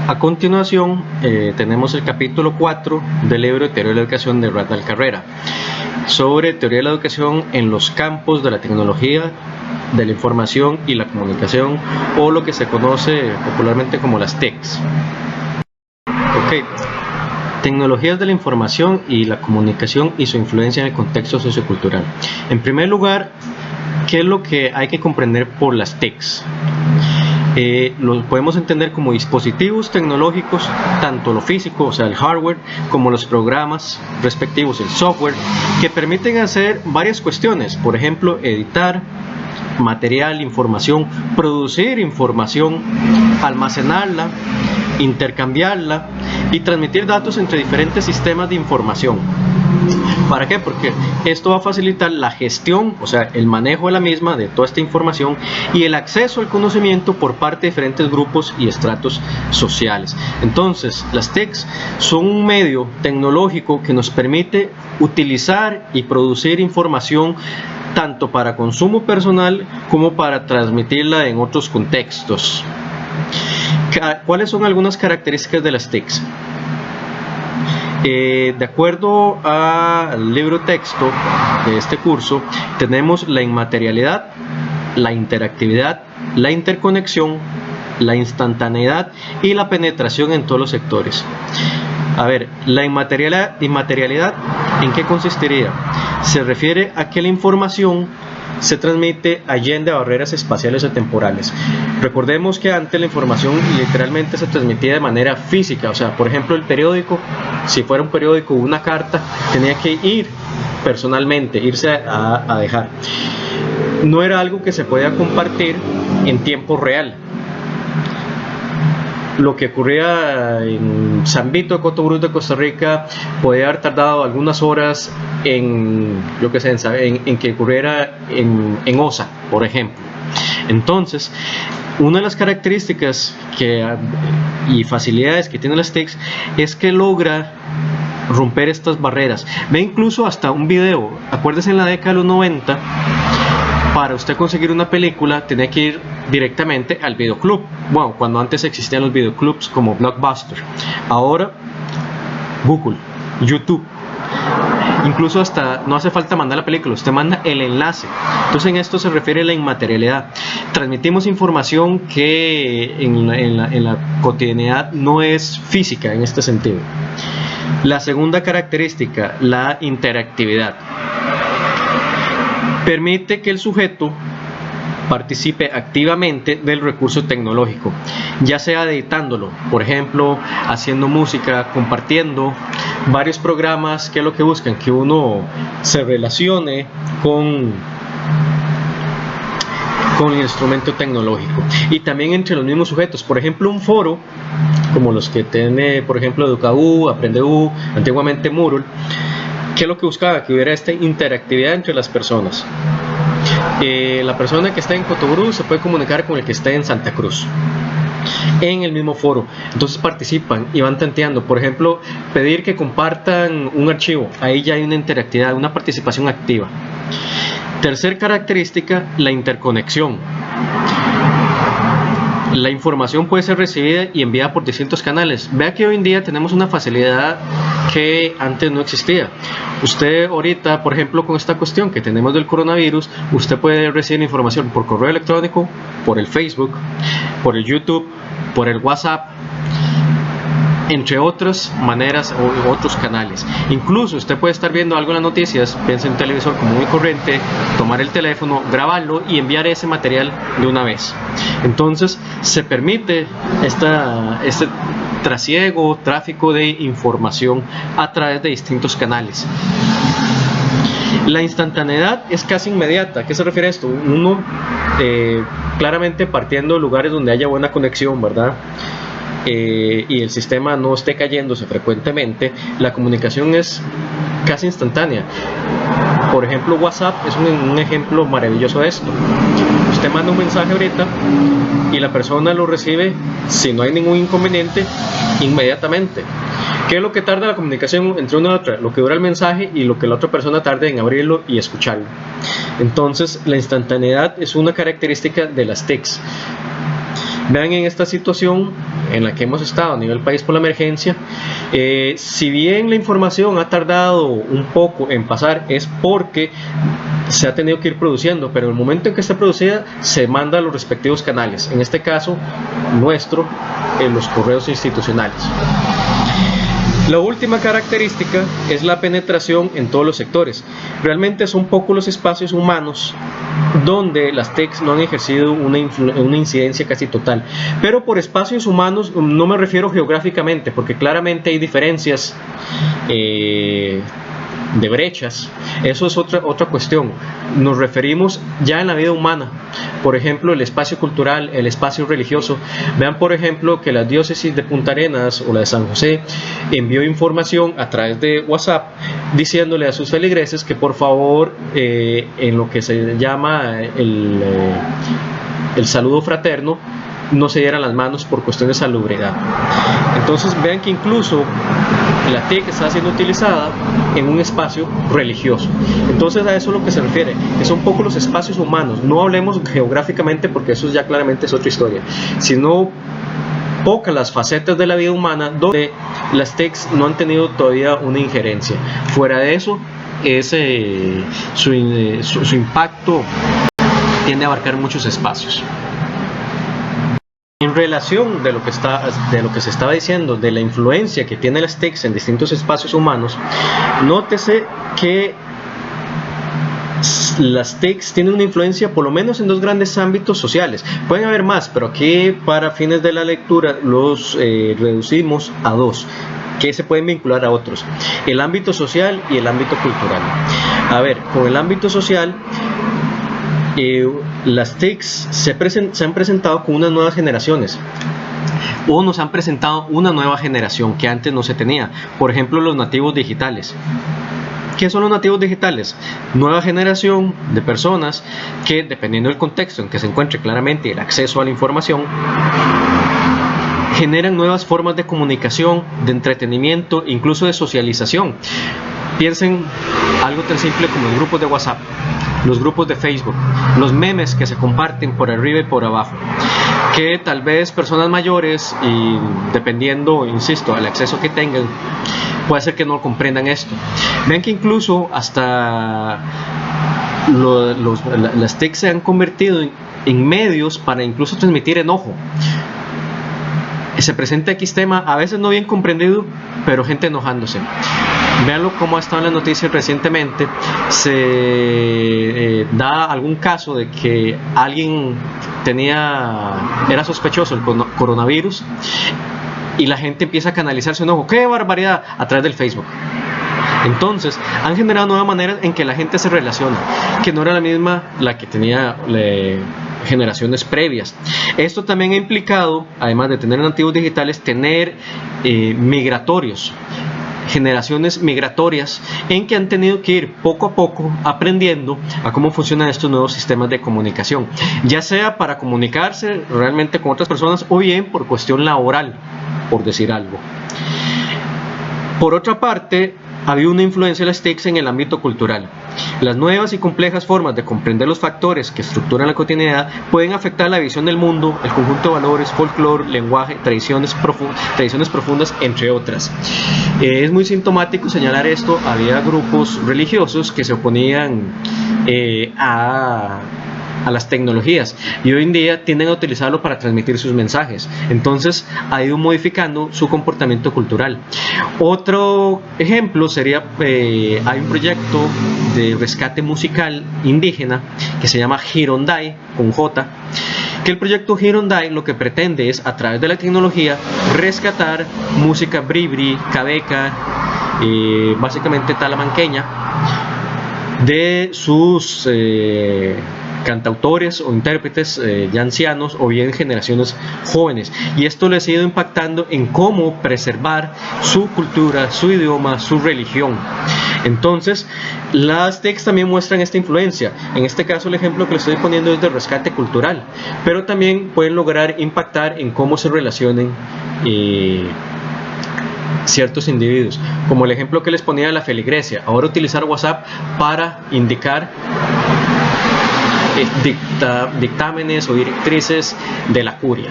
A continuación tenemos el capítulo 4 del libro de Teoría de la Educación de Randall Carrera sobre teoría de la educación en los campos de la tecnología, de la información y la comunicación, o lo que se conoce popularmente como las TICs. Ok, tecnologías de la información y la comunicación y su influencia en el contexto sociocultural. En primer lugar, ¿qué es lo que hay que comprender por las TICs? Lo podemos entender como dispositivos tecnológicos, tanto lo físico, o sea el hardware, como los programas respectivos, el software, que permiten hacer varias cuestiones, por ejemplo, editar material, información, producir información, almacenarla, intercambiarla y transmitir datos entre diferentes sistemas de información. ¿Para qué? Porque esto va a facilitar la gestión, o sea, el manejo de la misma, de toda esta información, y el acceso al conocimiento por parte de diferentes grupos y estratos sociales. Entonces, las TICs son un medio tecnológico que nos permite utilizar y producir información tanto para consumo personal como para transmitirla en otros contextos. ¿Cuáles son algunas características de las TICs? De acuerdo al libro texto de este curso, tenemos la inmaterialidad, la interactividad, la interconexión, la instantaneidad y la penetración en todos los sectores. A ver, la inmaterialidad, ¿en qué consistiría? Se refiere a que la información se transmite allende barreras espaciales o temporales. Recordemos que antes la información literalmente se transmitía de manera física, o sea, por ejemplo, el periódico, si fuera un periódico o una carta, tenía que ir personalmente, irse a dejar. No era algo que se podía compartir en tiempo real. Lo que ocurría en San Vito de Cotobruz de Costa Rica podía haber tardado algunas horas en que ocurriera en Osa, por ejemplo. Entonces, una de las características y facilidades que tienen las TICs es que logra romper estas barreras. Ve incluso hasta un video. Acuérdese, en la década de los 90, para usted conseguir una película tenía que ir directamente al videoclub. Bueno, cuando antes existían los videoclubs como Blockbuster. Ahora Google, YouTube. Incluso hasta no hace falta mandar la película, usted manda el enlace. Entonces, en esto se refiere a la inmaterialidad. Transmitimos información que en la cotidianidad no es física en este sentido. La segunda característica, la interactividad. Permite que el sujeto participe activamente del recurso tecnológico, ya sea editándolo, por ejemplo, haciendo música, compartiendo varios programas. Que es lo que buscan, que uno se relacione con el instrumento tecnológico, y también entre los mismos sujetos. Por ejemplo, un foro como los que tiene, por ejemplo, EducaU, AprendeU, antiguamente Moodle. ¿Qué es lo que buscaba? Que hubiera esta interactividad entre las personas. La persona que está en Cotobruz se puede comunicar con el que está en Santa Cruz en el mismo foro. Entonces participan y van tanteando. Por ejemplo, pedir que compartan un archivo. Ahí ya hay una interactividad, una participación activa. Tercer característica, la interconexión. La información puede ser recibida y enviada por distintos canales. Vea que hoy en día tenemos una facilidad que antes no existía. Usted ahorita, por ejemplo, con esta cuestión que tenemos del coronavirus, usted puede recibir información por correo electrónico, por el Facebook, por el YouTube, por el WhatsApp, entre otras maneras o otros canales. Incluso usted puede estar viendo algo en las noticias, piensa en un televisor común y corriente, tomar el teléfono, grabarlo y enviar ese material de una vez. Entonces se permite este trasiego, tráfico de información a través de distintos canales. La instantaneidad es casi inmediata. ¿A qué se refiere esto? Uno claramente partiendo de lugares donde haya buena conexión, ¿verdad? Y el sistema no esté cayéndose frecuentemente, la comunicación es casi instantánea. Por ejemplo, WhatsApp es un ejemplo maravilloso de esto. Usted manda un mensaje ahorita y la persona lo recibe, si no hay ningún inconveniente, inmediatamente. ¿Qué es lo que tarda la comunicación entre una y otra? Lo que dura el mensaje y lo que la otra persona tarde en abrirlo y escucharlo. Entonces, la instantaneidad es una característica de las TICs. Vean en esta situación en la que hemos estado a nivel país por la emergencia, si bien la información ha tardado un poco en pasar, es porque se ha tenido que ir produciendo, pero en el momento en que está producida se manda a los respectivos canales, en este caso nuestro, en los correos institucionales. La última característica es la penetración en todos los sectores. Realmente son pocos los espacios humanos donde las TICs no han ejercido una incidencia casi total. Pero por espacios humanos no me refiero geográficamente, porque claramente hay diferencias de brechas. Eso es otra cuestión. Nos referimos ya en la vida humana, por ejemplo, el espacio cultural, el espacio religioso. Vean, por ejemplo, que la diócesis de Punta Arenas o la de San José envió información a través de WhatsApp diciéndole a sus feligreses que por favor, en lo que se llama el saludo fraterno, no se dieran las manos por cuestiones de salubridad. Entonces vean que incluso la TIC está siendo utilizada en un espacio religioso. Entonces a eso es lo que se refiere, que son pocos los espacios humanos. No hablemos geográficamente porque eso ya claramente es otra historia, sino pocas las facetas de la vida humana donde las TICs no han tenido todavía una injerencia. Fuera de eso, su impacto tiende a abarcar muchos espacios. En relación de lo que se estaba diciendo, de la influencia que tienen las TICs en distintos espacios humanos, nótese que las TICs tienen una influencia por lo menos en dos grandes ámbitos sociales. Pueden haber más, pero aquí para fines de la lectura los reducimos a dos, que se pueden vincular a otros: el ámbito social y el ámbito cultural. A ver, con el ámbito social, las TICs se han presentado con unas nuevas generaciones, o nos han presentado una nueva generación que antes no se tenía. Por ejemplo, los nativos digitales. ¿Qué son los nativos digitales? Nueva generación de personas que, dependiendo del contexto en que se encuentre claramente el acceso a la información, generan nuevas formas de comunicación, de entretenimiento, incluso de socialización. Piensen algo tan simple como los grupos de WhatsApp, los grupos de Facebook, los memes que se comparten por arriba y por abajo, que tal vez personas mayores, y dependiendo, insisto, al acceso que tengan, puede ser que no comprendan esto. Vean que incluso hasta las TICs se han convertido en medios para incluso transmitir enojo. Se presenta X tema, a veces no bien comprendido, pero gente enojándose. Veanlo como ha estado en las noticias recientemente. Se da algún caso de que alguien era sospechoso del coronavirus y la gente empieza a canalizar su enojo. ¡Qué barbaridad! A través del Facebook. Entonces han generado nuevas maneras en que la gente se relaciona, que no era la misma la que tenía generaciones previas. Esto también ha implicado, además de tener nativos digitales, tener migratorios, generaciones migratorias, en que han tenido que ir poco a poco aprendiendo a cómo funcionan estos nuevos sistemas de comunicación, ya sea para comunicarse realmente con otras personas o bien por cuestión laboral, por decir algo. Por otra parte, ha habido una influencia de las TICs en el ámbito cultural. Las nuevas y complejas formas de comprender los factores que estructuran la cotidianidad pueden afectar la visión del mundo, el conjunto de valores, folclore, lenguaje, tradiciones profundas, entre otras. Es muy sintomático señalar esto. Había grupos religiosos que se oponían a las tecnologías y hoy en día tienden a utilizarlo para transmitir sus mensajes. Entonces ha ido modificando su comportamiento cultural. Otro ejemplo sería, hay un proyecto de rescate musical indígena que se llama Girondai, con J, que el proyecto Girondai lo que pretende es, a través de la tecnología, rescatar música bribri, cabeca, básicamente talamanqueña, de sus cantautores o intérpretes ya ancianos o bien generaciones jóvenes, y esto les ha ido impactando en cómo preservar su cultura, su idioma, su religión. Entonces las TICs también muestran esta influencia. En este caso el ejemplo que les estoy poniendo es de rescate cultural, pero también pueden lograr impactar en cómo se relacionen ciertos individuos, como el ejemplo que les ponía de la feligresía. Ahora utilizar WhatsApp para indicar dictámenes o directrices de la curia.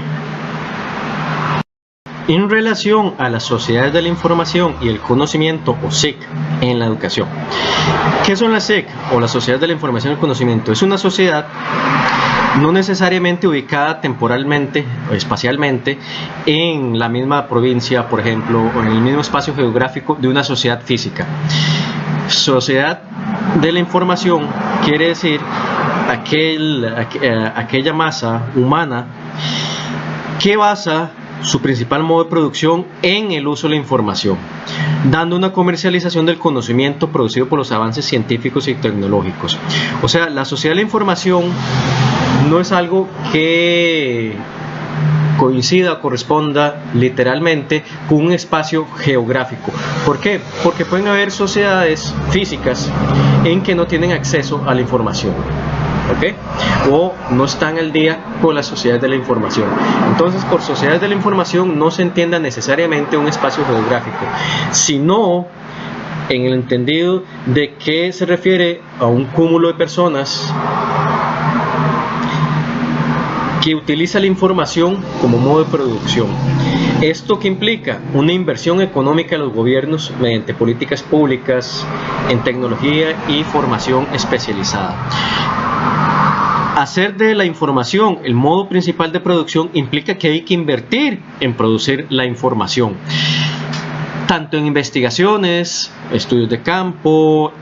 en relación a las sociedades de la información y el conocimiento, o SIC, en la educación. ¿Qué son las SIC, o las sociedades de la información y el conocimiento? Es una sociedad no necesariamente ubicada temporalmente o espacialmente en la misma provincia, por ejemplo, o en el mismo espacio geográfico de una sociedad física. Sociedad de la información quiere decir aquella masa humana que basa su principal modo de producción en el uso de la información, dando una comercialización del conocimiento producido por los avances científicos y tecnológicos. O sea, la sociedad de la información no es algo que coincida o corresponda literalmente con un espacio geográfico. ¿Por qué? Porque pueden haber sociedades físicas en que no tienen acceso a la información, ¿ok? O no están al día con las sociedades de la información. Entonces, por sociedades de la información no se entienda necesariamente un espacio geográfico, sino en el entendido de que se refiere a un cúmulo de personas que utiliza la información como modo de producción. ¿Esto qué implica? Una inversión económica de los gobiernos mediante políticas públicas en tecnología y formación especializada. Hacer de la información el modo principal de producción implica que hay que invertir en producir la información, tanto en investigaciones, estudios de campo,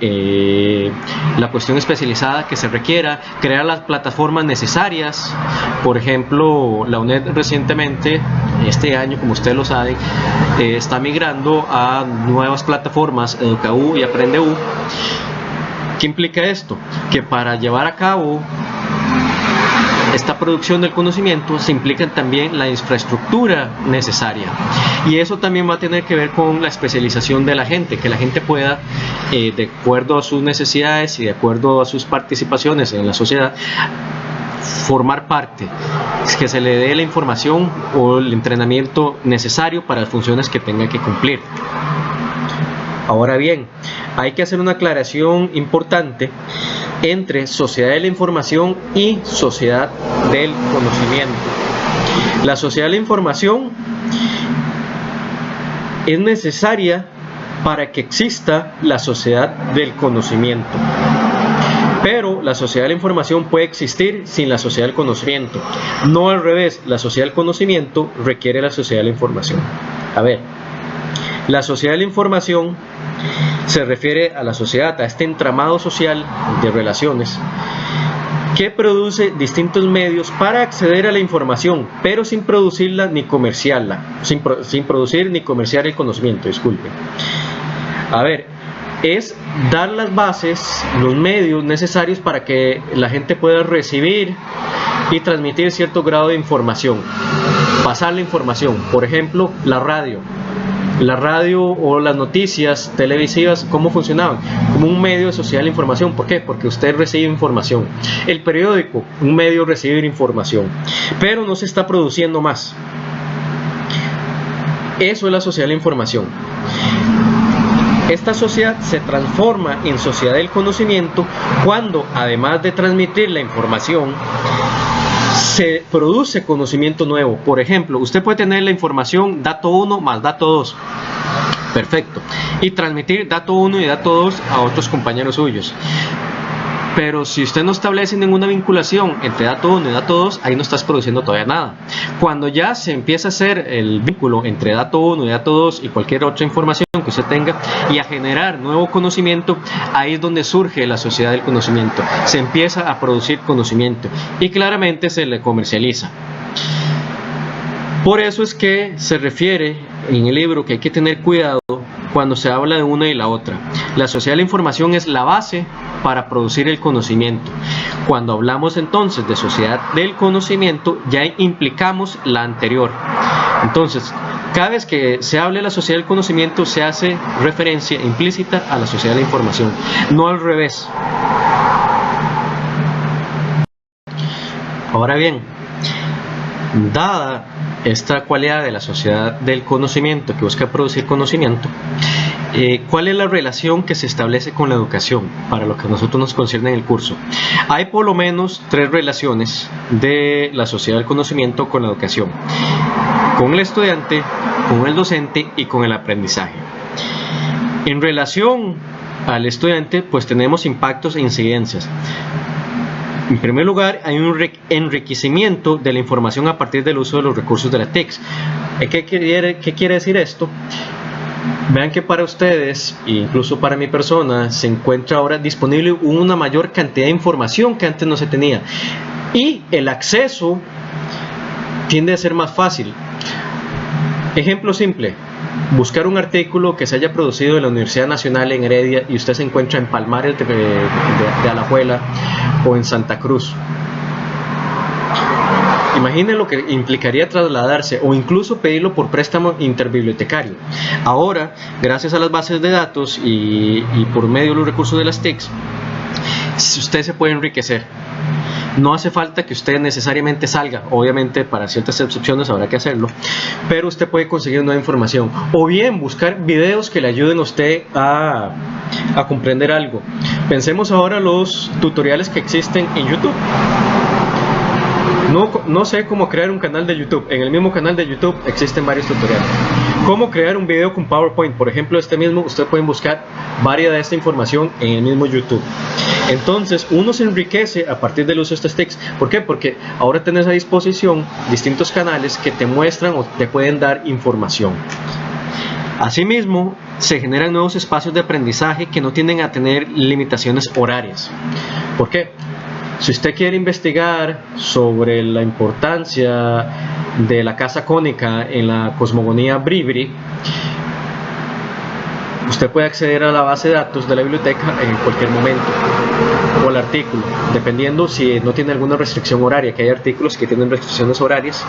la cuestión especializada que se requiera, crear las plataformas necesarias. Por ejemplo, la UNED recientemente, este año, como ustedes lo saben, está migrando a nuevas plataformas, EducaU y AprendeU. ¿Qué implica esto? Que para llevar a cabo esta producción del conocimiento se implica también la infraestructura necesaria, y eso también va a tener que ver con la especialización de la gente, que la gente pueda, de acuerdo a sus necesidades y de acuerdo a sus participaciones en la sociedad, formar parte, que se le dé la información o el entrenamiento necesario para las funciones que tenga que cumplir. Ahora bien, hay que hacer una aclaración importante entre sociedad de la información y sociedad del conocimiento. La sociedad de la información es necesaria para que exista la sociedad del conocimiento, pero la sociedad de la información puede existir sin la sociedad del conocimiento, no al revés. La sociedad del conocimiento requiere la sociedad de la información. A ver, la sociedad de la información se refiere a la sociedad, a este entramado social de relaciones que produce distintos medios para acceder a la información, pero sin producirla ni comerciarla, sin producir ni comerciar el conocimiento, disculpen. A ver, es dar las bases, los medios necesarios para que la gente pueda recibir y transmitir cierto grado de información, pasar la información. Por ejemplo, la radio o las noticias televisivas, ¿cómo funcionaban? Como un medio de sociedad de la información. ¿Por qué? Porque usted recibe información. El periódico, un medio de recibir información, pero no se está produciendo más. Eso es la sociedad de la información. Esta sociedad se transforma en sociedad del conocimiento cuando, además de transmitir la información, se produce conocimiento nuevo. Por ejemplo, usted puede tener la información dato 1 más dato 2, perfecto, y transmitir dato 1 y dato 2 a otros compañeros suyos. Pero si usted no establece ninguna vinculación entre dato 1 y dato 2, ahí no estás produciendo todavía nada. Cuando ya se empieza a hacer el vínculo entre dato 1 y dato 2 y cualquier otra información que usted tenga, y a generar nuevo conocimiento, ahí es donde surge la sociedad del conocimiento. Se empieza a producir conocimiento y claramente se le comercializa. Por eso es que se refiere en el libro que hay que tener cuidado cuando se habla de una y la otra. La sociedad de la información es la base para producir el conocimiento. Cuando hablamos entonces de sociedad del conocimiento, ya implicamos la anterior. Entonces, cada vez que se hable de la sociedad del conocimiento, se hace referencia implícita a la sociedad de la información, no al revés. Ahora bien, dada esta cualidad de la sociedad del conocimiento que busca producir conocimiento, ¿cuál es la relación que se establece con la educación para lo que a nosotros nos concierne en el curso? Hay por lo menos 3 relaciones de la sociedad del conocimiento con la educación. con el estudiante, con el docente y con el aprendizaje. En relación al estudiante, pues tenemos impactos e incidencias. En primer lugar, hay un enriquecimiento de la información a partir del uso de los recursos de la TICS. ¿Qué quiere decir esto? Vean que para ustedes, e incluso para mi persona, se encuentra ahora disponible una mayor cantidad de información que antes no se tenía. Y el acceso tiende a ser más fácil. Ejemplo simple: buscar un artículo que se haya producido en la Universidad Nacional en Heredia y usted se encuentra en Palmares de Alajuela o en Santa Cruz. Imaginen lo que implicaría trasladarse o incluso pedirlo por préstamo interbibliotecario. Ahora, gracias a las bases de datos y por medio de los recursos de las TICs, usted se puede enriquecer. No hace falta que usted necesariamente salga, obviamente para ciertas excepciones habrá que hacerlo, pero usted puede conseguir nueva información o bien buscar videos que le ayuden a usted a comprender algo. Pensemos ahora los tutoriales que existen en YouTube. No sé cómo crear un canal de YouTube. En el mismo canal de YouTube existen varios tutoriales. Cómo crear un video con PowerPoint, por ejemplo, este mismo, ustedes pueden buscar varias de esta información en el mismo YouTube. Entonces, uno se enriquece a partir del uso de estas TICs. ¿Por qué? Porque ahora tenés a disposición distintos canales que te muestran o te pueden dar información. Asimismo, se generan nuevos espacios de aprendizaje que no tienden a tener limitaciones horarias. ¿Por qué? Si usted quiere investigar sobre la importancia de la casa cónica en la cosmogonía Bribri, usted puede acceder a la base de datos de la biblioteca en cualquier momento, o al artículo, dependiendo si no tiene alguna restricción horaria, que hay artículos que tienen restricciones horarias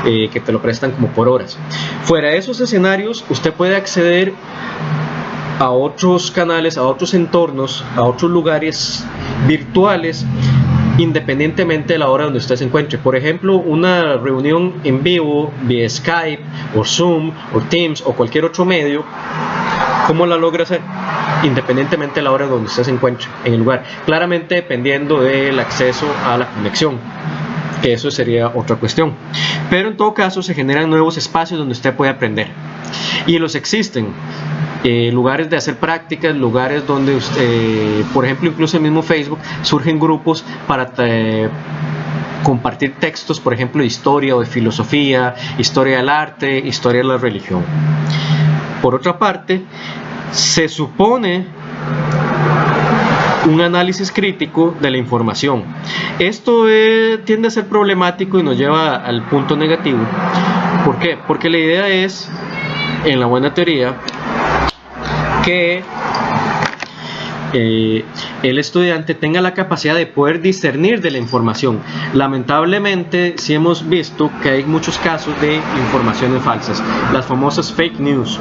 que te lo prestan como por horas. Fuera de esos escenarios, usted puede acceder a otros canales, a otros entornos, a otros lugares virtuales, independientemente de la hora donde usted se encuentre. Por ejemplo, una reunión en vivo vía Skype o Zoom o Teams o cualquier otro medio, ¿cómo la logra hacer? Independientemente de la hora donde usted se encuentre en el lugar, claramente dependiendo del acceso a la conexión, que eso sería otra cuestión. Pero en todo caso se generan nuevos espacios donde usted puede aprender, y los existen. Lugares de hacer prácticas, lugares donde usted, por ejemplo, incluso en el mismo Facebook surgen grupos para compartir textos, por ejemplo, de historia o de filosofía, historia del arte, historia de la religión. Por otra parte, se supone un análisis crítico de la información. Esto tiende a ser problemático y nos lleva al punto negativo. ¿Por qué? Porque la idea es, en la buena teoría, que el estudiante tenga la capacidad de poder discernir de la información. Lamentablemente sí hemos visto que hay muchos casos de informaciones falsas, las famosas fake news,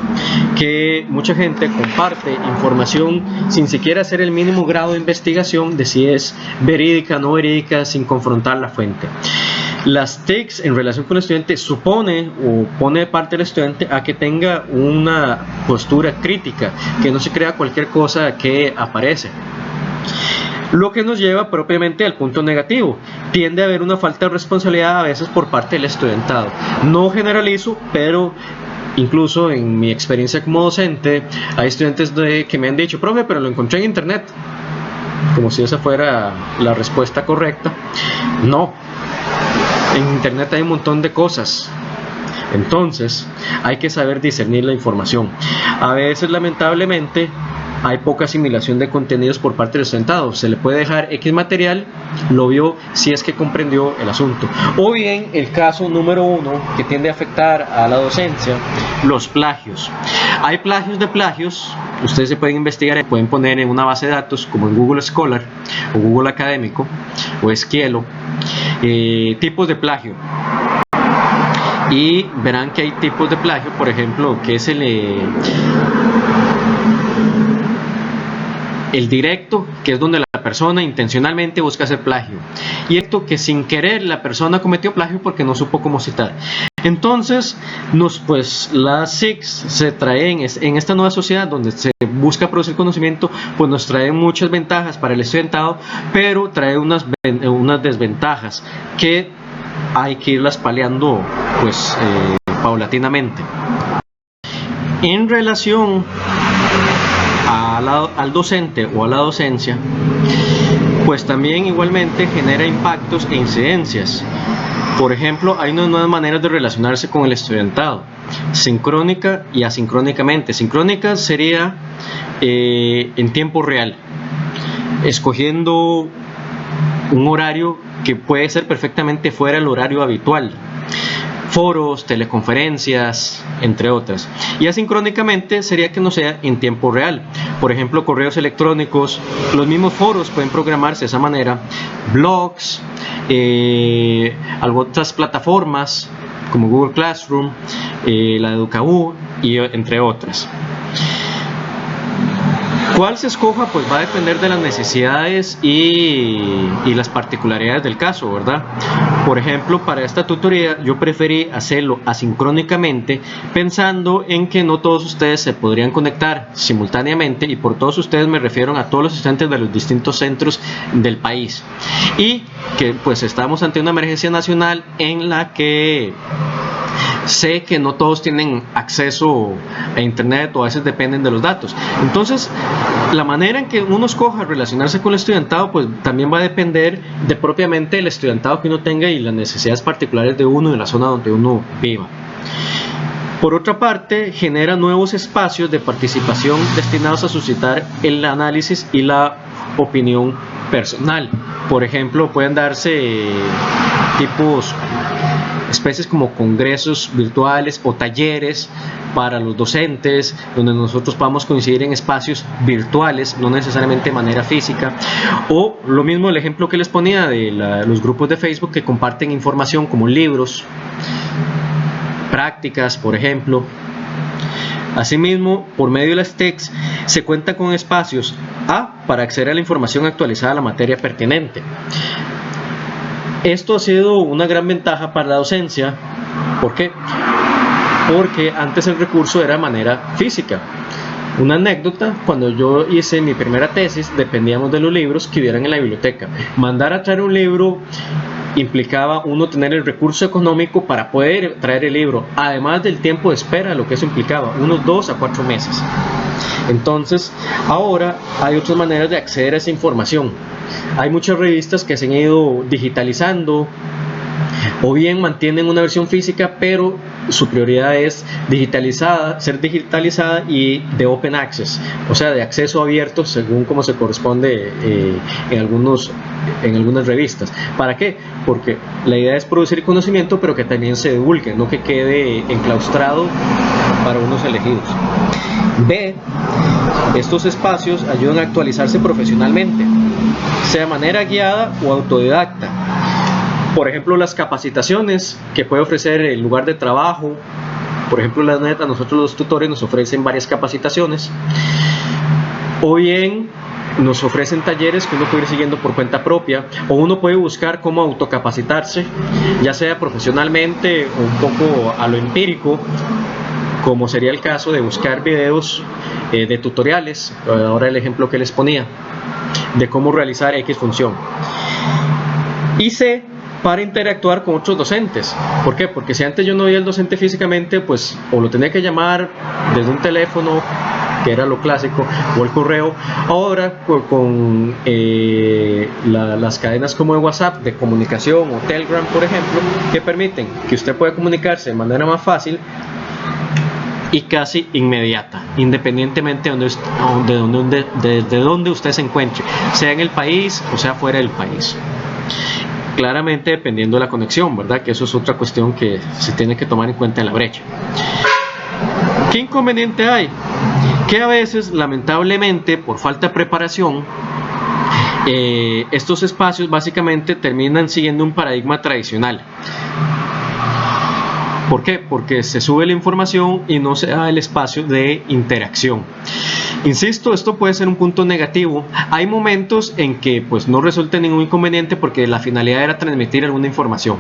que mucha gente comparte información sin siquiera hacer el mínimo grado de investigación de si es verídica o no verídica, sin confrontar la fuente. Las TICs en relación con el estudiante supone o pone de parte del estudiante a que tenga una postura crítica, que no se crea cualquier cosa que aparece. Lo que nos lleva propiamente al punto negativo. Tiende a haber una falta de responsabilidad a veces por parte del estudiantado. No generalizo, pero incluso en mi experiencia como docente hay estudiantes que me han dicho: profe, pero lo encontré en internet, como si esa fuera la respuesta correcta. No. En internet hay un montón de cosas, entonces hay que saber discernir la información. A veces, lamentablemente, hay poca asimilación de contenidos por parte del estudiantado. Se le puede dejar X material, lo vio si es que comprendió el asunto. O bien, el caso número uno que tiende a afectar a la docencia: los plagios. Hay plagios de plagios. Ustedes se pueden investigar, pueden poner en una base de datos como en Google Scholar o Google Académico o Esquielo, tipos de plagio, y verán que hay tipos de plagio, por ejemplo, que es el directo, que es donde la persona intencionalmente busca hacer plagio, y esto que sin querer la persona cometió plagio porque no supo cómo citar. Entonces, las TICs se traen en esta nueva sociedad donde se busca producir conocimiento, pues nos traen muchas ventajas para el estudiantado, pero trae unas desventajas que hay que irlas paliando paulatinamente. En relación al docente o a la docencia, pues también igualmente genera impactos e incidencias. Por ejemplo, hay unas nuevas maneras de relacionarse con el estudiantado, sincrónica y asincrónicamente. Sincrónica sería en tiempo real, escogiendo un horario que puede ser perfectamente fuera del horario habitual, foros, teleconferencias, entre otras. Y asincrónicamente sería que no sea en tiempo real, por ejemplo correos electrónicos. Los mismos foros pueden programarse de esa manera, blogs, otras plataformas como Google Classroom, la EducaU y entre otras. ¿Cuál se escoja? Pues va a depender de las necesidades y las particularidades del caso, ¿verdad? Por ejemplo, para esta tutoría yo preferí hacerlo asincrónicamente, pensando en que no todos ustedes se podrían conectar simultáneamente, y por todos ustedes me refiero a todos los estudiantes de los distintos centros del país, y que pues estamos ante una emergencia nacional en la que sé que no todos tienen acceso a internet o a veces dependen de los datos. Entonces, la manera en que uno escoja relacionarse con el estudiantado pues también va a depender de propiamente el estudiantado que uno tenga y las necesidades particulares de uno y de la zona donde uno viva. Por otra parte, genera nuevos espacios de participación destinados a suscitar el análisis y la opinión personal. Por ejemplo, pueden darse especies como congresos virtuales o talleres para los docentes, donde nosotros podamos coincidir en espacios virtuales, no necesariamente de manera física. O lo mismo el ejemplo que les ponía de los grupos de Facebook que comparten información como libros, prácticas, por ejemplo. Asimismo, por medio de las TECs se cuenta con espacios para acceder a la información actualizada a la materia pertinente. Esto ha sido una gran ventaja para la docencia. ¿Por qué? Porque antes el recurso era de manera física. Una anécdota, cuando yo hice mi primera tesis, dependíamos de los libros que hubieran en la biblioteca. Mandar a traer un libro implicaba uno tener el recurso económico para poder traer el libro, además del tiempo de espera, lo que eso implicaba, unos 2 a 4 meses. Entonces, ahora hay otras maneras de acceder a esa información. Hay muchas revistas que se han ido digitalizando, o bien mantienen una versión física, pero su prioridad es ser digitalizada y de open access, o sea, de acceso abierto según como se corresponde en algunas revistas. ¿Para qué? Porque la idea es producir conocimiento, pero que también se divulgue, no que quede enclaustrado para unos elegidos. B. Estos espacios ayudan a actualizarse profesionalmente, sea de manera guiada o autodidacta. Por ejemplo, las capacitaciones que puede ofrecer el lugar de trabajo. Por ejemplo, la NET, a nosotros los tutores nos ofrecen varias capacitaciones, o bien nos ofrecen talleres que uno puede ir siguiendo por cuenta propia, o uno puede buscar cómo autocapacitarse, ya sea profesionalmente o un poco a lo empírico, como sería el caso de buscar videos de tutoriales, ahora el ejemplo que les ponía, de cómo realizar X función. Y C, para interactuar con otros docentes. ¿Por qué? Porque si antes yo no veía al docente físicamente, pues o lo tenía que llamar desde un teléfono, que era lo clásico, o el correo. Ahora con las cadenas como de WhatsApp de comunicación o Telegram, por ejemplo, que permiten que usted pueda comunicarse de manera más fácil y casi inmediata, independientemente de donde usted se encuentre, sea en el país o sea fuera del país. Claramente dependiendo de la conexión, ¿verdad? Que eso es otra cuestión que se tiene que tomar en cuenta en la brecha. ¿Qué inconveniente hay? Que a veces, lamentablemente, por falta de preparación, estos espacios básicamente terminan siguiendo un paradigma tradicional. ¿Por qué? Porque se sube la información y no se da el espacio de interacción. Insisto, esto puede ser un punto negativo. Hay momentos en que pues no resulta ningún inconveniente porque la finalidad era transmitir alguna información.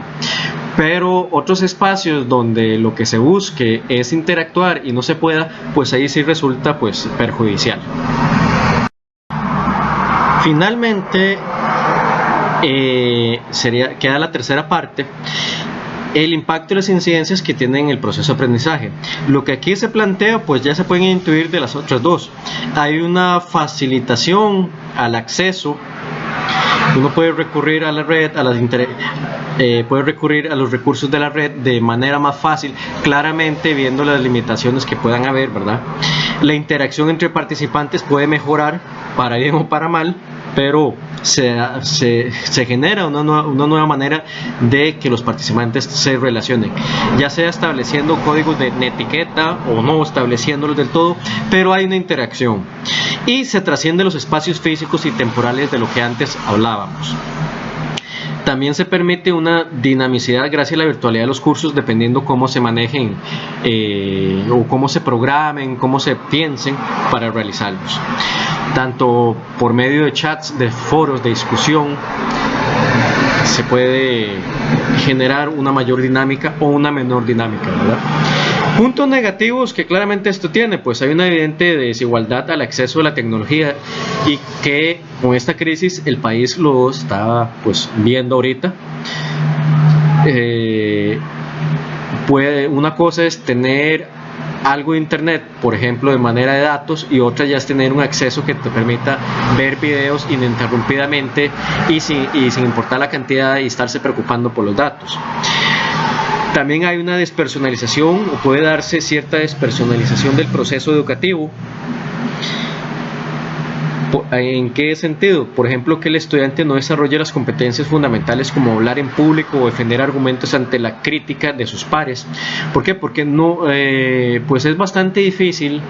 Pero otros espacios donde lo que se busque es interactuar y no se pueda, pues ahí sí resulta pues perjudicial. Finalmente, queda la tercera parte, el impacto y las incidencias que tiene en el proceso de aprendizaje. Lo que aquí se plantea, pues ya se pueden intuir de las otras dos. Hay una facilitación al acceso. Uno puede recurrir a la red, puede recurrir a los recursos de la red de manera más fácil, claramente viendo las limitaciones que puedan haber, ¿verdad? La interacción entre participantes puede mejorar, para bien o para mal, pero se genera una nueva manera de que los participantes se relacionen, ya sea estableciendo códigos de etiqueta o no estableciéndolos del todo, pero hay una interacción y se trasciende los espacios físicos y temporales de lo que antes hablábamos. También se permite una dinamicidad gracias a la virtualidad de los cursos, dependiendo cómo se manejen o cómo se programen, cómo se piensen para realizarlos. Tanto por medio de chats, de foros, de discusión, se puede generar una mayor dinámica o una menor dinámica, ¿verdad? Puntos negativos que claramente esto tiene, pues hay una evidente desigualdad al acceso a la tecnología y que con esta crisis el país lo está pues viendo ahorita. Una cosa es tener algo de internet, por ejemplo de manera de datos, y otra ya es tener un acceso que te permita ver videos ininterrumpidamente y sin importar la cantidad y estarse preocupando por los datos. También hay una despersonalización, o puede darse cierta despersonalización del proceso educativo. ¿En qué sentido? Por ejemplo, que el estudiante no desarrolle las competencias fundamentales como hablar en público o defender argumentos ante la crítica de sus pares. ¿Por qué? Porque no, pues es bastante difícil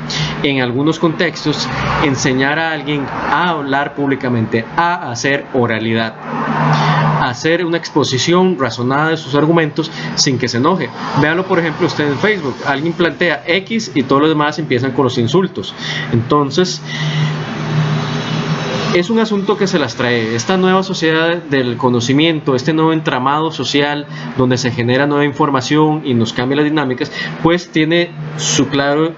en algunos contextos enseñar a alguien a hablar públicamente, a hacer oralidad, hacer una exposición razonada de sus argumentos sin que se enoje. Véanlo por ejemplo usted en Facebook, alguien plantea X y todos los demás empiezan con los insultos. Entonces es un asunto que se las trae. Esta nueva sociedad del conocimiento, este nuevo entramado social donde se genera nueva información y nos cambia las dinámicas, pues tiene su claro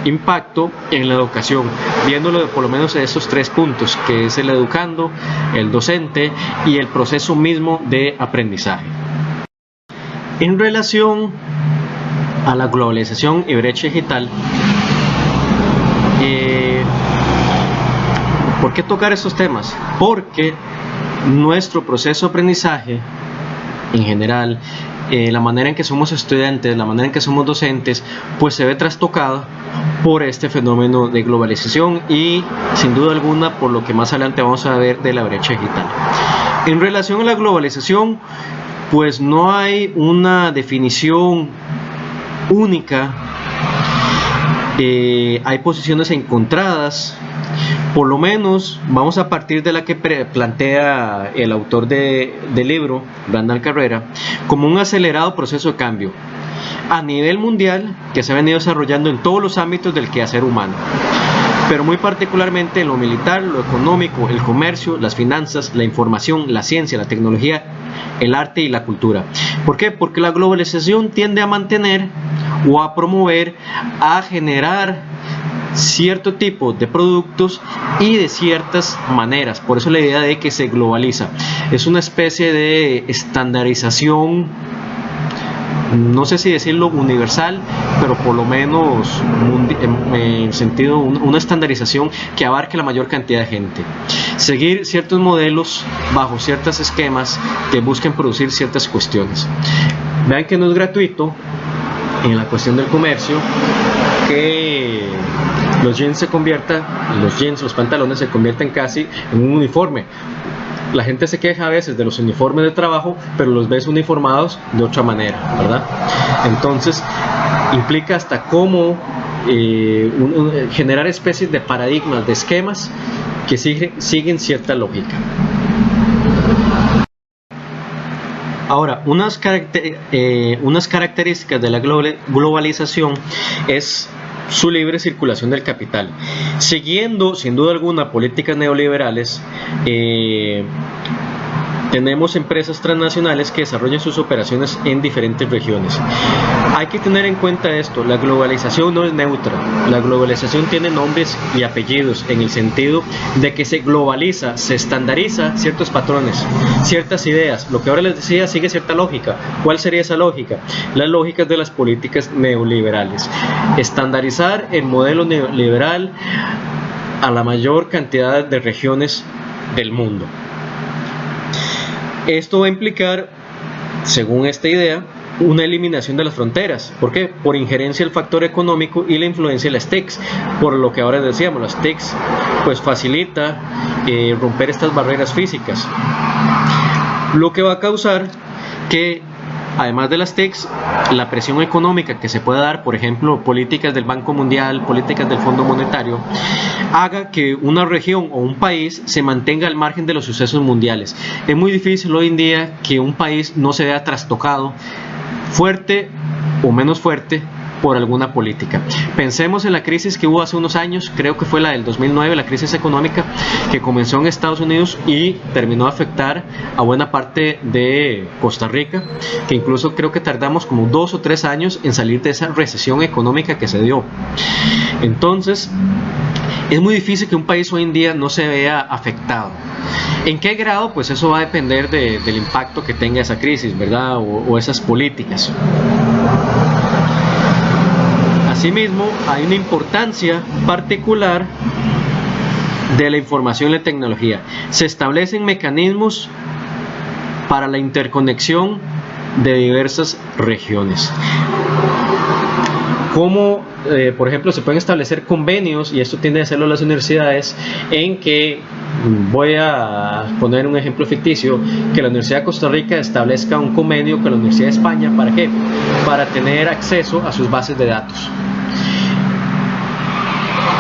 impacto en la educación, viéndolo por lo menos de estos tres puntos, que es el educando, el docente y el proceso mismo de aprendizaje. En relación a la globalización y brecha digital, ¿por qué tocar estos temas? Porque nuestro proceso de aprendizaje en general, la manera en que somos estudiantes, la manera en que somos docentes, pues se ve trastocada por este fenómeno de globalización y sin duda alguna por lo que más adelante vamos a ver de la brecha digital. En relación a la globalización, pues no hay una definición única, hay posiciones encontradas. Por lo menos vamos a partir de la que plantea el autor del libro, Randall Carrera, como un acelerado proceso de cambio a nivel mundial que se ha venido desarrollando en todos los ámbitos del quehacer humano, pero muy particularmente en lo militar, lo económico, el comercio, las finanzas, la información, la ciencia, la tecnología, el arte y la cultura. ¿Por qué? Porque la globalización tiende a mantener o a promover, a generar cierto tipo de productos y de ciertas maneras. Por eso la idea de que se globaliza es una especie de estandarización, no sé si decirlo universal, pero por lo menos en sentido una estandarización que abarque la mayor cantidad de gente, seguir ciertos modelos bajo ciertos esquemas que busquen producir ciertas cuestiones. Vean que no es gratuito en la cuestión del comercio que los jeans los pantalones se convierten casi en un uniforme. La gente se queja a veces de los uniformes de trabajo, pero los ves uniformados de otra manera, ¿verdad? Entonces implica hasta cómo generar especies de paradigmas, de esquemas que siguen cierta lógica. Ahora, unas características de la globalización es su libre circulación del capital, siguiendo sin duda alguna políticas neoliberales. tenemos empresas transnacionales que desarrollan sus operaciones en diferentes regiones. Hay que tener en cuenta esto, la globalización no es neutra, la globalización tiene nombres y apellidos en el sentido de que se globaliza, se estandariza ciertos patrones, ciertas ideas. Lo que ahora les decía sigue cierta lógica. ¿Cuál sería esa lógica? Las lógicas de las políticas neoliberales. Estandarizar el modelo neoliberal a la mayor cantidad de regiones del mundo. Esto va a implicar, según esta idea, una eliminación de las fronteras. ¿Por qué? Por injerencia del factor económico y la influencia de las TICs. Por lo que ahora decíamos, las TICs pues facilita romper estas barreras físicas. Lo que va a causar que, además de las TICs, la presión económica que se pueda dar, por ejemplo, políticas del Banco Mundial, políticas del Fondo Monetario, haga que una región o un país se mantenga al margen de los sucesos mundiales. Es muy difícil hoy en día que un país no se vea trastocado, fuerte o menos fuerte, por alguna política. Pensemos en la crisis que hubo hace unos años, creo que fue la del 2009, la crisis económica que comenzó en Estados Unidos y terminó de afectar a buena parte de Costa Rica, que incluso creo que tardamos como 2 o 3 años en salir de esa recesión económica que se dio. Entonces, es muy difícil que un país hoy en día no se vea afectado. ¿En qué grado? Pues eso va a depender del impacto que tenga esa crisis, ¿verdad? O esas políticas. Asimismo, hay una importancia particular de la información y la tecnología. Se establecen mecanismos para la interconexión de diversas regiones. Como, por ejemplo, se pueden establecer convenios, y esto tiende a hacerlo las universidades, en que, voy a poner un ejemplo ficticio, que la Universidad de Costa Rica establezca un convenio con la Universidad de España. ¿Para qué? Para tener acceso a sus bases de datos.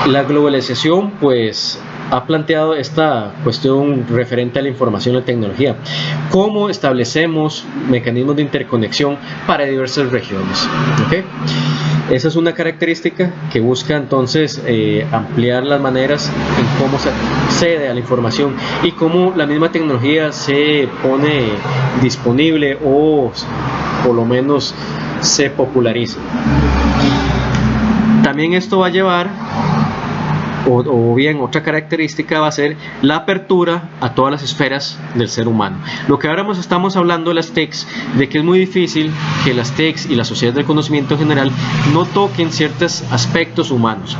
La globalización pues ha planteado esta cuestión referente a la información y la tecnología. ¿Cómo establecemos mecanismos de interconexión para diversas regiones? ¿Okay? Esa es una característica que busca entonces ampliar las maneras en cómo se accede a la información y cómo la misma tecnología se pone disponible o por lo menos se populariza. También esto va a llevar, o bien otra característica va a ser la apertura a todas las esferas del ser humano. Lo que ahora estamos hablando de las TICs, de que es muy difícil que las TICs y la sociedad del conocimiento en general no toquen ciertos aspectos humanos.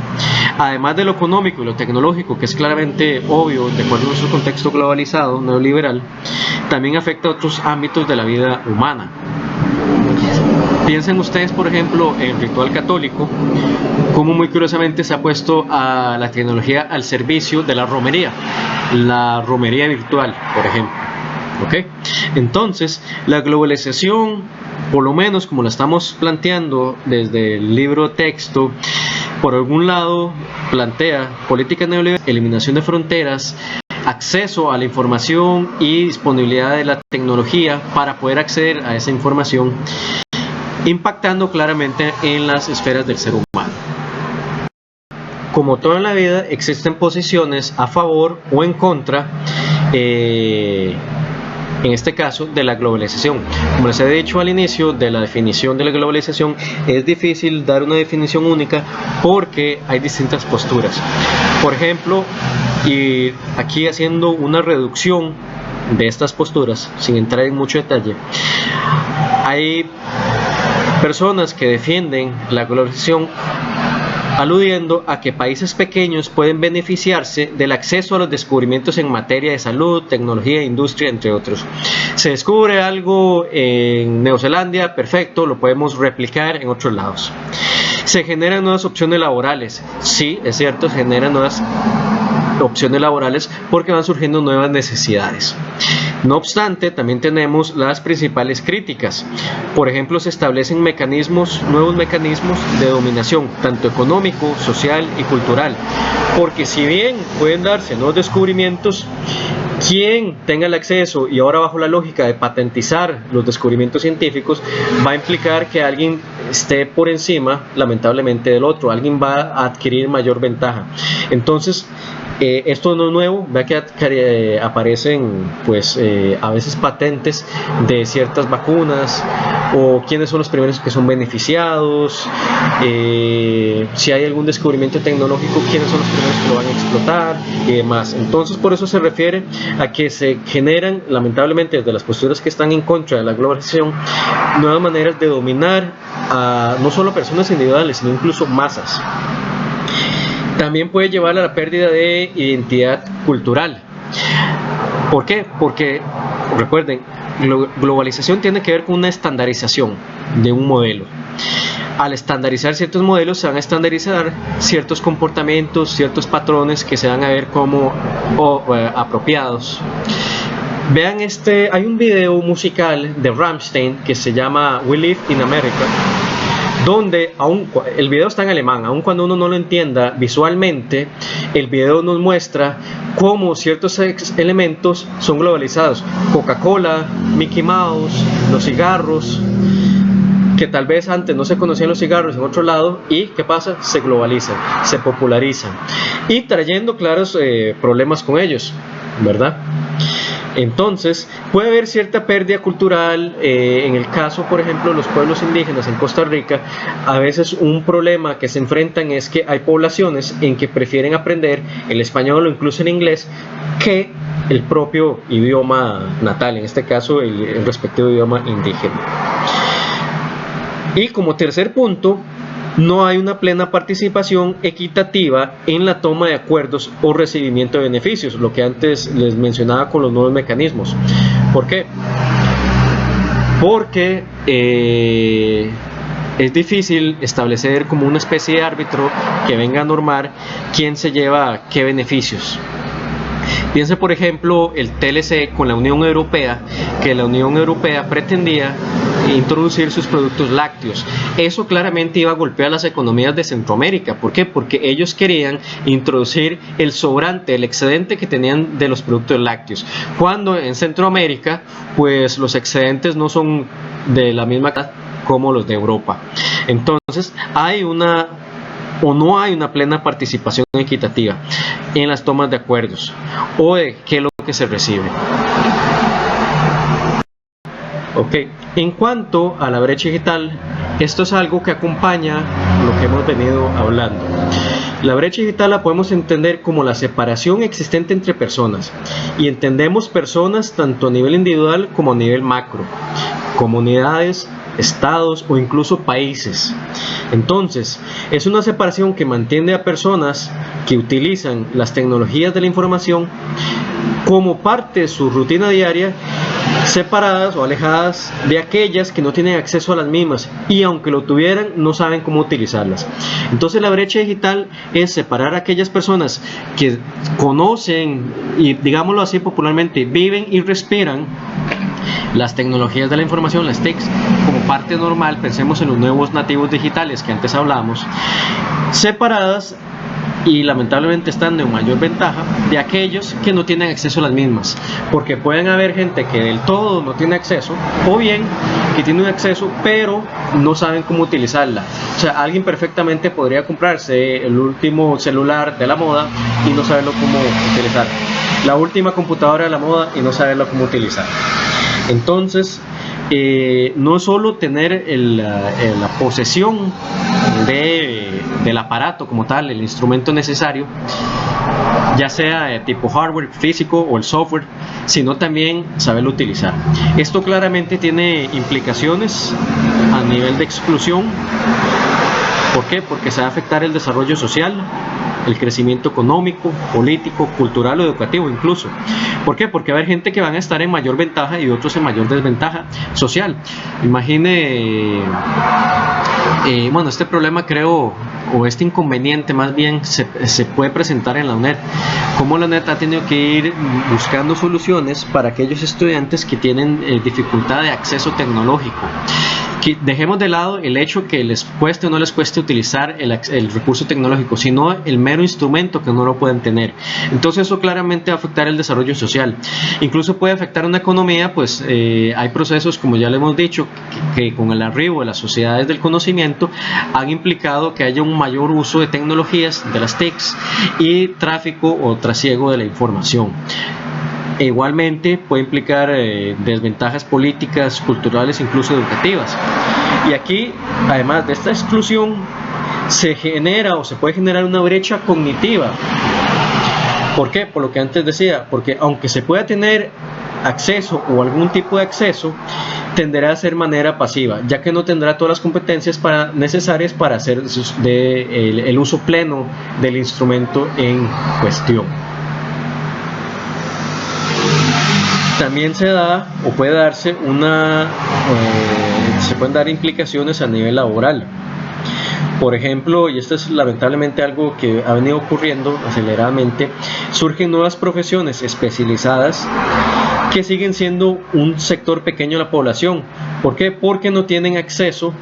Además de lo económico y lo tecnológico, que es claramente obvio de acuerdo a nuestro contexto globalizado, neoliberal, también afecta a otros ámbitos de la vida humana. Piensen ustedes, por ejemplo, en el ritual católico, como muy curiosamente se ha puesto a la tecnología al servicio de la romería virtual, por ejemplo. ¿Okay? Entonces, la globalización, por lo menos como la estamos planteando desde el libro texto, por algún lado plantea política neoliberal, eliminación de fronteras, acceso a la información y disponibilidad de la tecnología para poder acceder a esa información, impactando claramente en las esferas del ser humano. Como todo en la vida, existen posiciones a favor o en contra, en este caso, de la globalización. Como les he dicho al inicio de la definición de la globalización, es difícil dar una definición única porque hay distintas posturas. Por ejemplo, y aquí haciendo una reducción de estas posturas, sin entrar en mucho detalle, hay personas que defienden la globalización aludiendo a que países pequeños pueden beneficiarse del acceso a los descubrimientos en materia de salud, tecnología, industria, entre otros. Se descubre algo en Neozelandia, perfecto, lo podemos replicar en otros lados. Se generan nuevas opciones laborales. Sí, es cierto, se generan nuevas opciones laborales porque van surgiendo nuevas necesidades. No obstante, también tenemos las principales críticas. Por ejemplo, se establecen nuevos mecanismos de dominación, tanto económico, social y cultural. Porque si bien pueden darse nuevos descubrimientos, quien tenga el acceso, y ahora bajo la lógica de patentizar los descubrimientos científicos, va a implicar que alguien esté por encima, lamentablemente, del otro. Alguien va a adquirir mayor ventaja. Entonces, Esto no es nuevo, vea que aparecen pues a veces patentes de ciertas vacunas, o quiénes son los primeros que son beneficiados, si hay algún descubrimiento tecnológico, quiénes son los primeros que lo van a explotar y demás. Entonces por eso se refiere a que se generan, lamentablemente desde las posturas que están en contra de la globalización, nuevas maneras de dominar a no solo personas individuales, sino incluso masas. También puede llevar a la pérdida de identidad cultural. ¿Por qué? Porque, recuerden, globalización tiene que ver con una estandarización de un modelo. Al estandarizar ciertos modelos, se van a estandarizar ciertos comportamientos, ciertos patrones que se van a ver como apropiados. Vean hay un video musical de Rammstein que se llama We Live in America, donde el video está en alemán, aun cuando uno no lo entienda visualmente, el video nos muestra cómo ciertos elementos son globalizados. Coca-Cola, Mickey Mouse, los cigarros, que tal vez antes no se conocían los cigarros en otro lado, y ¿qué pasa? Se globalizan, se popularizan, y trayendo claros problemas con ellos, ¿verdad? Entonces puede haber cierta pérdida cultural. En el caso, por ejemplo, de los pueblos indígenas en Costa Rica, a veces un problema que se enfrentan es que hay poblaciones en que prefieren aprender el español o incluso el inglés que el propio idioma natal, en este caso el respectivo idioma indígena. Y como tercer punto, no hay una plena participación equitativa en la toma de acuerdos o recibimiento de beneficios, lo que antes les mencionaba con los nuevos mecanismos. ¿Por qué? Porque es difícil establecer como una especie de árbitro que venga a normar quién se lleva qué beneficios. Piense, por ejemplo, el TLC con la Unión Europea, que la Unión Europea pretendía introducir sus productos lácteos. Eso claramente iba a golpear las economías de Centroamérica. ¿Por qué? Porque ellos querían introducir el sobrante, el excedente que tenían de los productos lácteos, cuando en Centroamérica pues los excedentes no son de la misma calidad como los de Europa. Entonces no hay una plena participación equitativa en las tomas de acuerdos o de qué es lo que se recibe. Ok, en cuanto a la brecha digital, esto es algo que acompaña lo que hemos venido hablando. La brecha digital la podemos entender como la separación existente entre personas, y entendemos personas tanto a nivel individual como a nivel macro, comunidades, estados o incluso países. Entonces, es una separación que mantiene a personas que utilizan las tecnologías de la información como parte de su rutina diaria, separadas o alejadas de aquellas que no tienen acceso a las mismas, y aunque lo tuvieran no saben cómo utilizarlas. Entonces la brecha digital es separar a aquellas personas que conocen y, digámoslo así popularmente, viven y respiran las tecnologías de la información, las TICs, como parte normal. Pensemos en los nuevos nativos digitales que antes hablamos, separadas y lamentablemente estando en mayor ventaja de aquellos que no tienen acceso a las mismas, porque pueden haber gente que del todo no tiene acceso, o bien que tiene un acceso pero no saben cómo utilizarla. O sea, alguien perfectamente podría comprarse el último celular de la moda y no saberlo cómo utilizar, la última computadora de la moda y no saberlo cómo utilizar. Entonces no solo tener la posesión del aparato como tal, el instrumento necesario, ya sea de tipo hardware físico o el software, sino también saberlo utilizar. Esto claramente tiene implicaciones a nivel de exclusión. ¿Por qué? Porque se va a afectar el desarrollo social, el crecimiento económico, político, cultural o educativo incluso. ¿Por qué? Porque va a haber gente que van a estar en mayor ventaja y otros en mayor desventaja social. Imagine, bueno, este problema creo, o este inconveniente más bien, se puede presentar en la UNED. Como la UNED ha tenido que ir buscando soluciones para aquellos estudiantes que tienen dificultad de acceso tecnológico. dejemos de lado el hecho que les cueste o no les cueste utilizar el recurso tecnológico, sino el mero instrumento que no lo pueden tener. Entonces eso claramente va a afectar el desarrollo social. Incluso puede afectar una economía, pues hay procesos, como ya le hemos dicho, que con el arribo de las sociedades del conocimiento han implicado que haya un mayor uso de tecnologías, de las TICs, y tráfico o trasiego de la información. Igualmente puede implicar desventajas políticas, culturales, incluso educativas. Y aquí, además de esta exclusión, se genera o se puede generar una brecha cognitiva. ¿Por qué? Por lo que antes decía, porque aunque se pueda tener acceso o algún tipo de acceso, tenderá a ser manera pasiva, ya que no tendrá todas las competencias necesarias para hacer el uso pleno del instrumento en cuestión. También se da o puede darse se pueden dar implicaciones a nivel laboral. Por ejemplo, y esto es lamentablemente algo que ha venido ocurriendo aceleradamente, surgen nuevas profesiones especializadas que siguen siendo un sector pequeño de la población. ¿Por qué? Porque no tienen acceso,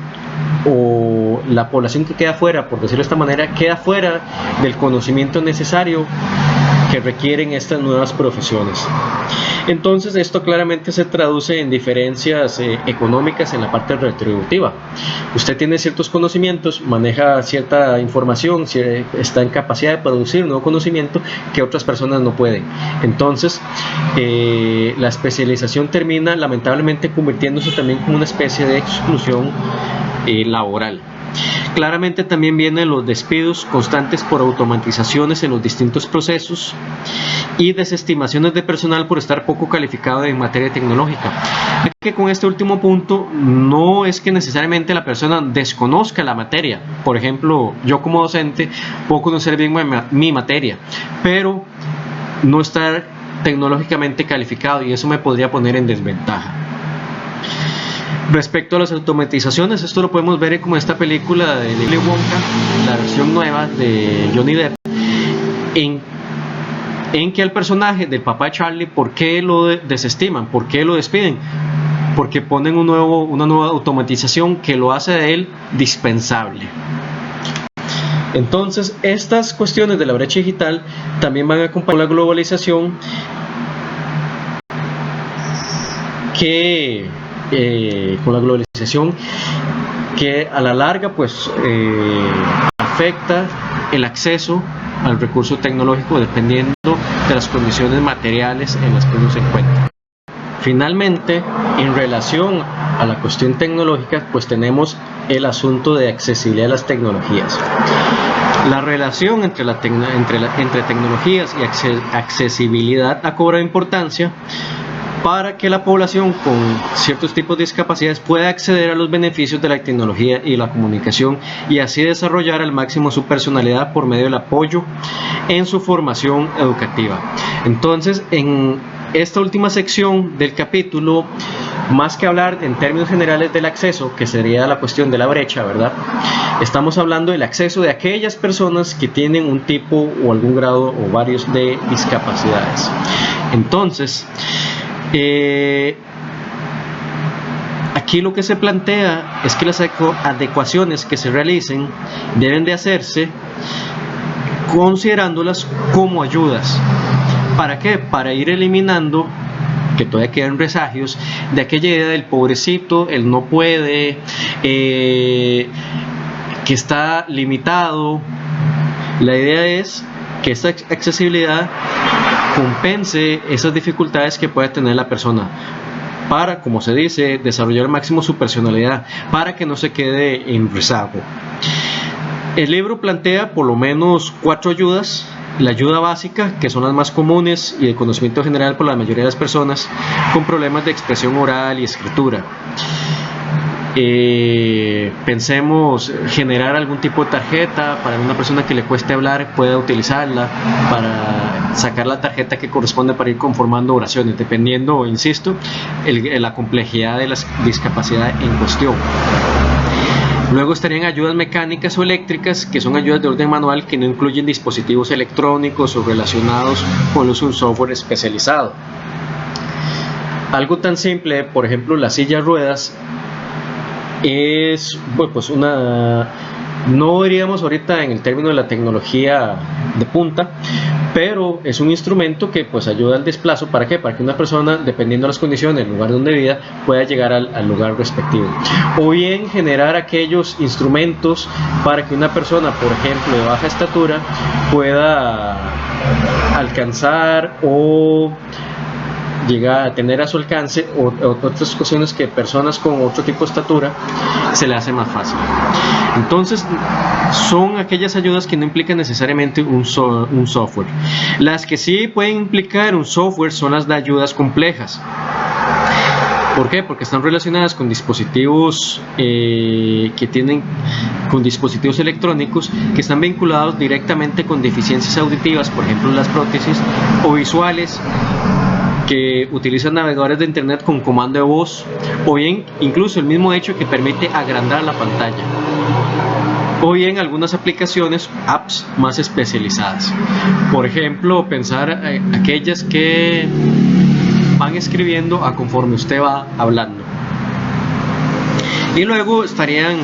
o la población que queda fuera, por decirlo de esta manera, queda fuera del conocimiento necesario que requieren estas nuevas profesiones. Entonces esto claramente se traduce en diferencias económicas en la parte retributiva. Usted tiene ciertos conocimientos, maneja cierta información, está en capacidad de producir nuevo conocimiento que otras personas no pueden. Entonces la especialización termina lamentablemente convirtiéndose también como una especie de exclusión laboral. Claramente también vienen los despidos constantes por automatizaciones en los distintos procesos y desestimaciones de personal por estar poco calificado en materia tecnológica. Que con este último punto no es que necesariamente la persona desconozca la materia. Por ejemplo, yo como docente puedo conocer bien mi materia, pero no estar tecnológicamente calificado, y eso me podría poner en desventaja. Respecto a las automatizaciones, esto lo podemos ver como esta película de Willy Wonka, la versión nueva de Johnny Depp, en que el personaje del papá de Charlie, ¿por qué lo desestiman? ¿Por qué lo despiden? Porque ponen una nueva automatización que lo hace de él dispensable. Entonces, estas cuestiones de la brecha digital también van a acompañar la globalización con la globalización que a la larga pues afecta el acceso al recurso tecnológico dependiendo de las condiciones materiales en las que uno se encuentra. Finalmente, en relación a la cuestión tecnológica, pues tenemos el asunto de accesibilidad a las tecnologías. La relación entre tecnologías y accesibilidad ha cobrado importancia para que la población con ciertos tipos de discapacidades pueda acceder a los beneficios de la tecnología y la comunicación, y así desarrollar al máximo su personalidad por medio del apoyo en su formación educativa. Entonces, en esta última sección del capítulo, más que hablar en términos generales del acceso, que sería la cuestión de la brecha, ¿verdad? Estamos hablando del acceso de aquellas personas que tienen un tipo o algún grado o varios de discapacidades. Entonces, aquí lo que se plantea es que las adecuaciones que se realicen deben de hacerse considerándolas como ayudas. ¿Para qué? Para ir eliminando, que todavía quedan resagios de aquella idea del pobrecito, él no puede, que está limitado. La idea es que esta accesibilidad compense esas dificultades que puede tener la persona para, como se dice, desarrollar al máximo su personalidad, para que no se quede en rezago. El libro plantea por lo menos 4 ayudas. La ayuda básica, que son las más comunes y de conocimiento general por la mayoría de las personas con problemas de expresión oral y escritura. Pensemos generar algún tipo de tarjeta para una persona que le cueste hablar, pueda utilizarla para sacar la tarjeta que corresponde para ir conformando oraciones, dependiendo, insisto, la complejidad de la discapacidad en cuestión. Luego estarían ayudas mecánicas o eléctricas, que son ayudas de orden manual que no incluyen dispositivos electrónicos o relacionados con el uso de un software especializado. Algo tan simple, por ejemplo, la silla de ruedas, es pues no diríamos ahorita en el término de la tecnología de punta, pero es un instrumento que pues ayuda al desplazo. ¿Para qué? Para que una persona, dependiendo de las condiciones del lugar donde viva, pueda llegar al lugar respectivo. O bien generar aquellos instrumentos para que una persona, por ejemplo, de baja estatura, pueda alcanzar o llegar a tener a su alcance otras cuestiones que personas con otro tipo de estatura se le hace más fácil. Entonces son aquellas ayudas que no implican necesariamente un software. Las que sí pueden implicar un software son las de ayudas complejas. ¿Por qué? Porque están relacionadas con dispositivos con dispositivos electrónicos que están vinculados directamente con deficiencias auditivas, por ejemplo las prótesis, o visuales, que utilizan navegadores de internet con comando de voz, o bien incluso el mismo hecho que permite agrandar la pantalla, o bien algunas aplicaciones, apps más especializadas. Por ejemplo, pensar aquellas que van escribiendo a conforme usted va hablando. Y luego estarían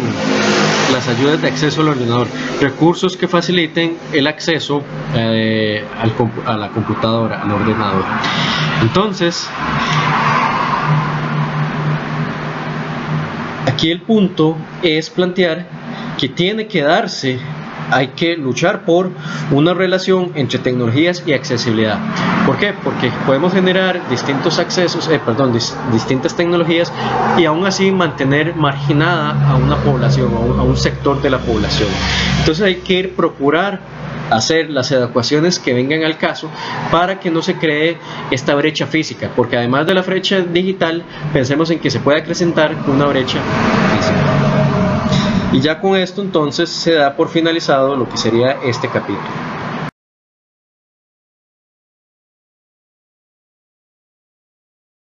las ayudas de acceso al ordenador, recursos que faciliten el acceso a la computadora, al ordenador. Entonces, aquí el punto es plantear que tiene que darse, hay que luchar por una relación entre tecnologías y accesibilidad. ¿Por qué? Porque podemos generar distintos distintas tecnologías y aún así mantener marginada a una población, a un sector de la población. Entonces hay que procurar hacer las adecuaciones que vengan al caso para que no se cree esta brecha física, porque además de la brecha digital, pensemos en que se puede acrecentar una brecha física. Y ya con esto entonces se da por finalizado lo que sería este capítulo.